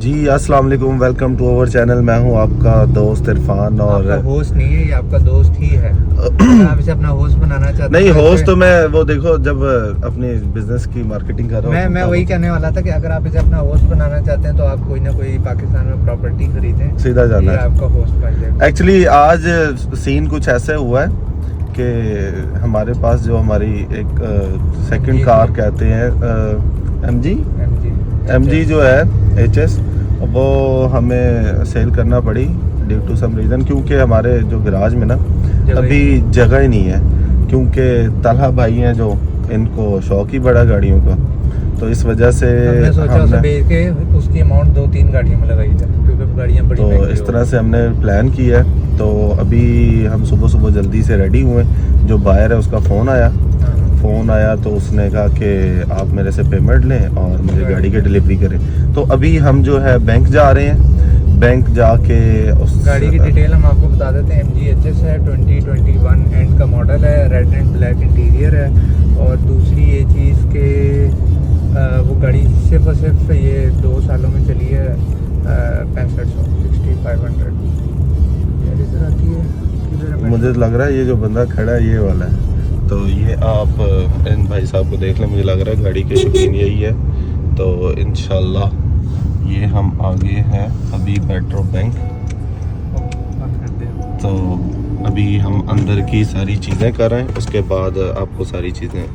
जी अस्सलाम वालेकुम, welcome to our channel. मैं हूं आपका दोस्त इरफान। और आपका होस्ट नहीं है, ये आपका दोस्त ही है। आप इसे अपना होस्ट बनाना चाहते नहीं, हैं? होस्ट तो मैं वो देखो जब अपने बिजनेस की मार्केटिंग कर रहा हूँ मैं वही कहने वाला था कि अगर आप इसे अपना होस्ट बनाना चाहते हैं तो आप कोई ना कोई पाकिस्तान में प्रॉपर्टी खरीदें, सीधा जाना ये है। आपका होस्ट बन जाएगा। एक्चुअली आज सीन कुछ ऐसे हुआ है कि हमारे पास जो हमारी एक सेकंड कार कहते हैं एमजी जो है HS, वो हमें सेल करना पड़ी ड्यू टू सम रीज़न, क्योंकि हमारे जो गराज में ना अभी जगह ही नहीं है, क्योंकि तलहा भाई हैं जो इनको शौक ही बड़ा गाड़ियों का, तो इस वजह से हमने सोचा उसे बेच के उसकी अमाउंट 2-3 गाड़ियों में लगाई जाए, क्योंकि गाड़ियाँ बड़ी तो इस तरह से हमने प्लान किया है। तो अभी हम सुबह सुबह जल्दी से रेडी हुए। जो बायर है उसका फ़ोन आया तो उसने कहा कि आप मेरे से पेमेंट लें और मुझे गाड़ी की डिलीवरी करें। तो अभी हम जो है बैंक जा रहे हैं। बैंक जाके उस गाड़ी की डिटेल हम आपको बता देते हैं। MG HS है, 2021 एंड का मॉडल है, रेड एंड ब्लैक इंटीरियर है। और दूसरी ये चीज़ के वो गाड़ी सिर्फ और सिर्फ ये 2 सालों में चली है 6500 इधर आती है। मुझे लग रहा है ये जो बंदा खड़ा है ये वाला है। तो ये आप इन भाई साहब को देख लें, मुझे लग रहा है गाड़ी के शौकीन यही है। तो इंशाल्लाह ये हम आगे हैं अभी पेट्रोल बैंक। तो अभी हम अंदर की सारी चीज़ें कर रहे हैं, उसके बाद आपको सारी चीज़ें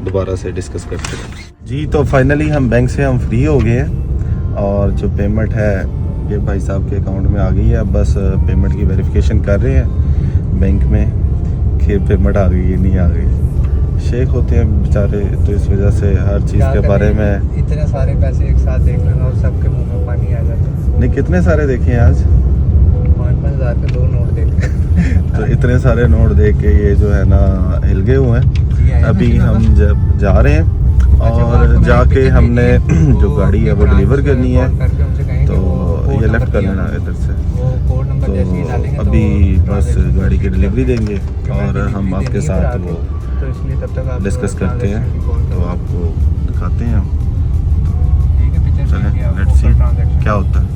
दोबारा से डिस्कस करते हैं। जी तो फाइनली हम बैंक से हम फ्री हो गए हैं और जो पेमेंट है ये भाई साहब के अकाउंट में आ गई है। बस पेमेंट की वेरिफिकेशन कर रहे हैं बैंक में कि पेमेंट आ गई नहीं आ गई। शेख होते हैं बेचारे, तो इस वजह से हर चीज़ के बारे में इतने सारे पैसे एक साथ देख लेना और सबके मुंह में पानी आ जाता है। नहीं, कितने सारे देखे हैं आज? 5-5 हज़ार के 2 नोट देखे। तो इतने सारे नोट देख के ये जो है ना हिल गए हुए हैं। अभी हम जब जा रहे हैं और जाके हमने जो गाड़ी है वो डिलीवर करनी है, तो ये लेफ्ट कर लेना इधर से। तो अभी बस गाड़ी की डिलीवरी देंगे और हम आपके साथ वो डिस्कस करते हैं, तो आपको दिखाते हैं हम। चलें, लेट्स सी क्या होता है।